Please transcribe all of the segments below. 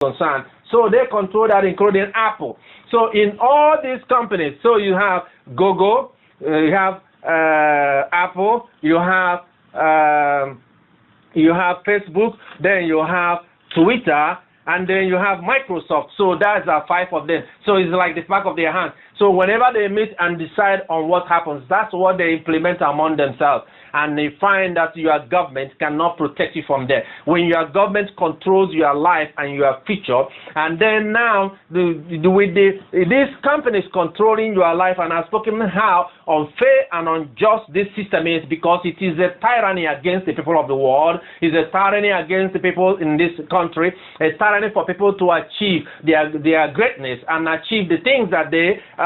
concerned. So they control that, including Apple. So in all these companies, so you have Google, you have Apple, you have Facebook, then you have Twitter, and then you have Microsoft. So that's 5 of them. So it's like the back of their hand. So whenever they meet and decide on what happens, that's what they implement among themselves. And they find that your government cannot protect you from that. When your government controls your life and your future, and then now these companies controlling your life, and I've spoken how unfair and unjust this system is, because it is a tyranny against the people of the world, it's a tyranny against the people in this country, a tyranny for people to achieve their greatness and achieve the things that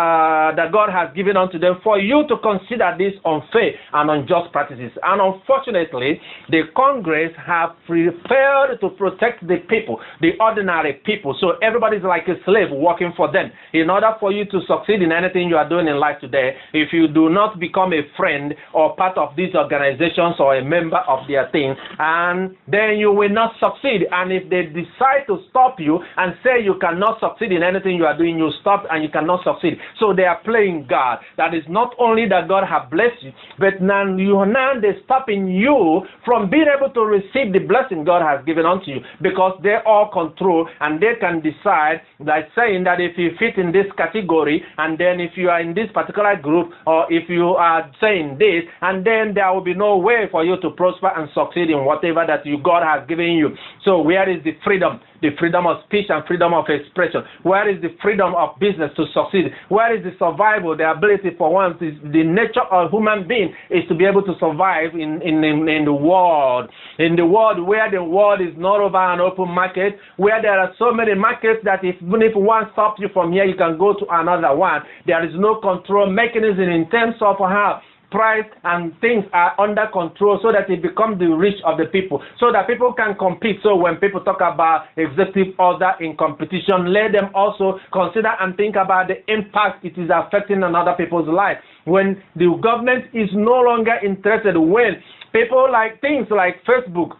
that God has given unto them, for you to consider this unfair and unjust practices. And unfortunately, the Congress have failed to protect the people, the ordinary people. So everybody's like a slave working for them. In order for you to succeed in anything you are doing in life today, if you do not become a friend or part of these organizations or a member of their thing, and then you will not succeed. And if they decide to stop you and say you cannot succeed in anything you are doing, you stop and you cannot succeed. So they are playing God. That is not only that God has blessed you, but now they're stopping you from being able to receive the blessing God has given unto you, because they all control and they can decide, like saying that if you fit in this category, and then if you are in this particular group, or if you are saying this, and then there will be no way for you to prosper and succeed in whatever that God has given you. So where is the freedom? The freedom of speech and freedom of expression? Where is the freedom of business to succeed? Where is the survival, the ability for one? The nature of human being is to be able to survive in the world. In the world where the world is not over an open market, where there are so many markets that even if one stops you from here, you can go to another one. There is no control mechanism in terms of how price and things are under control, so that it becomes the reach of the people, so that people can compete. So when people talk about executive order in competition, let them also consider and think about the impact it is affecting on other people's life. When the government is no longer interested, when people like things like Facebook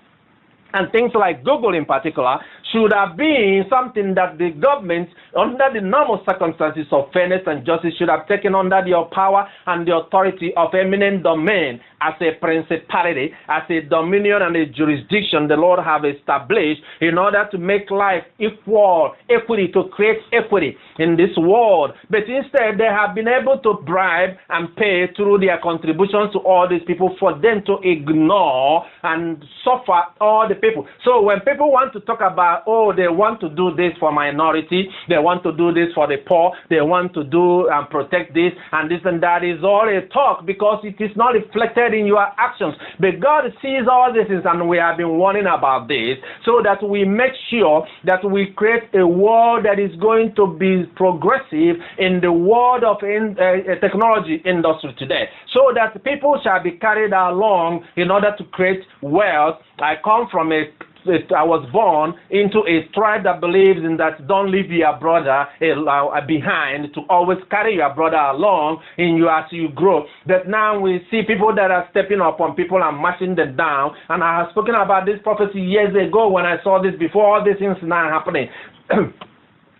and things like Google in particular should have been something that the government, under the normal circumstances of fairness and justice, should have taken under the power and the authority of eminent domain, as a principality, as a dominion and a jurisdiction the Lord have established in order to make life equity, to create equity in this world. But instead, they have been able to bribe and pay through their contributions to all these people for them to ignore and suffer all the people. So when people want to talk about, oh, they want to do this for minority, they want to do this for the poor, they want to do and protect this and this and that, is all a talk, because it is not reflected in your actions. But God sees all these things, and we have been warning about this, so that we make sure that we create a world that is going to be progressive in the world of technology industry today, so that people shall be carried along in order to create wealth. I come from I was born into a tribe that believes in that don't leave your brother behind, to always carry your brother along in you as you grow. But now we see people that are stepping upon people and mashing them down. And I have spoken about this prophecy years ago when I saw this, before all these things now happening.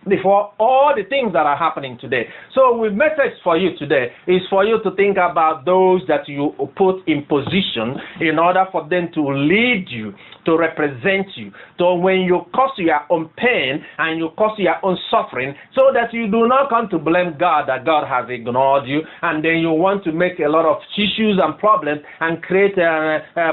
Before all the things that are happening today. So the message for you today is for you to think about those that you put in position in order for them to lead you, to represent you. So when you cause your own pain and you cause your own suffering, so that you do not come to blame God that God has ignored you, and then you want to make a lot of issues and problems and create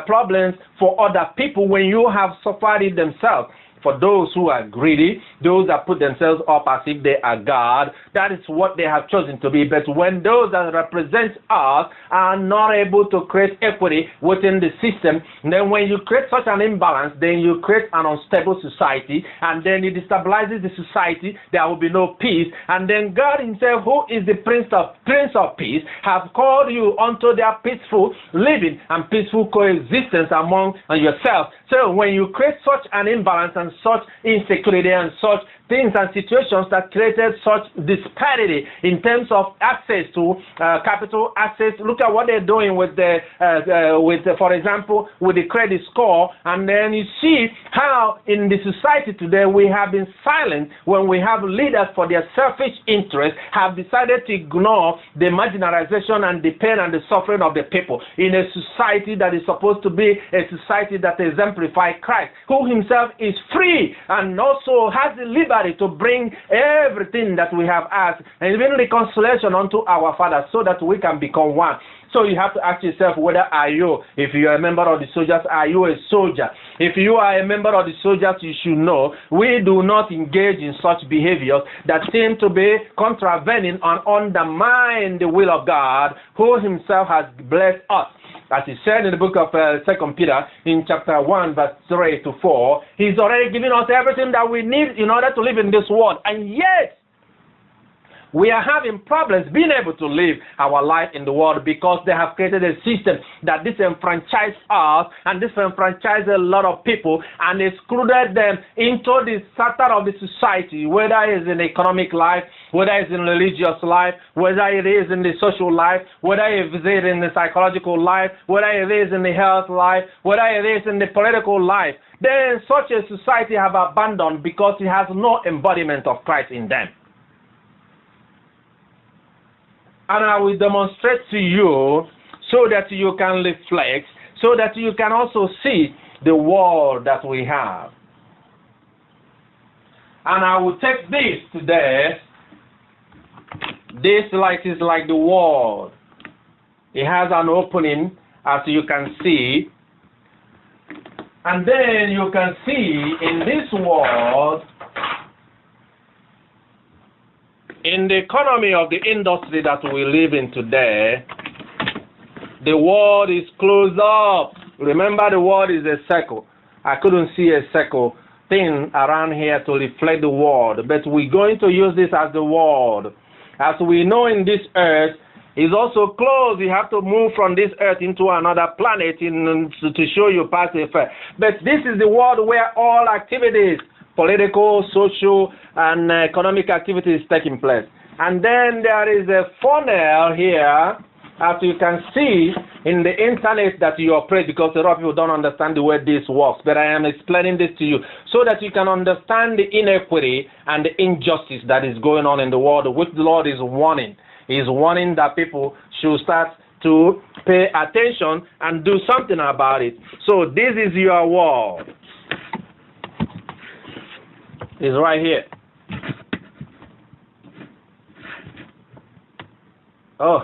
problems for other people when you have suffered it themselves. For those who are greedy, those that put themselves up as if they are God, that is what they have chosen to be. But when those that represent us are not able to create equity within the system, then when you create such an imbalance, then you create an unstable society, and then it destabilizes the society. There will be no peace. And then God himself, who is the Prince of Peace, has called you unto their peaceful living and peaceful coexistence among yourselves. So when you create such an imbalance and and such insecurity and such things and situations that created such disparity in terms of access to capital access. Look at what they're doing with for example, with the credit score, and then you see how in the society today we have been silent when we have leaders for their selfish interests have decided to ignore the marginalization and the pain and the suffering of the people in a society that is supposed to be a society that exemplifies Christ, who himself is free and also has the liberty to bring everything that we have asked and even reconciliation unto our Father so that we can become one. So you have to ask yourself, whether are you, if you are a member of the soldiers, are you a soldier? If you are a member of the soldiers, you should know we do not engage in such behaviors that seem to be contravening and undermine the will of God, who himself has blessed us. As he said in the book of 2 Peter in chapter 1 verse 3 to 4, he's already given us everything that we need in order to live in this world. And yet, we are having problems being able to live our life in the world because they have created a system that disenfranchised us and disenfranchised a lot of people and excluded them into the center of the society, whether it's in economic life, whether it's in religious life, whether it is in the social life, whether it is in the psychological life, whether it is in the health life, whether it is in the political life. Then such a society have abandoned because it has no embodiment of Christ in them. And I will demonstrate to you so that you can reflect, so that you can also see the world that we have. And I will take this today. This light is like the world. It has an opening, as you can see. And then you can see in this world, in the economy of the industry that we live in today, the world is closed up. Remember, the world is a circle. I couldn't see a circle thing around here to reflect the world, but we're going to use this as the world. As we know, in this earth is also closed. You have to move from this earth into another planet to show you past effect. But this is the world where all activities, political, social, and economic activities taking place. And then there is a funnel here, as you can see in the internet that you operate, because a lot of people don't understand the way this works. But I am explaining this to you so that you can understand the inequity and the injustice that is going on in the world, which the Lord is warning. He is warning that people should start to pay attention and do something about it. So this is your world. Is right here.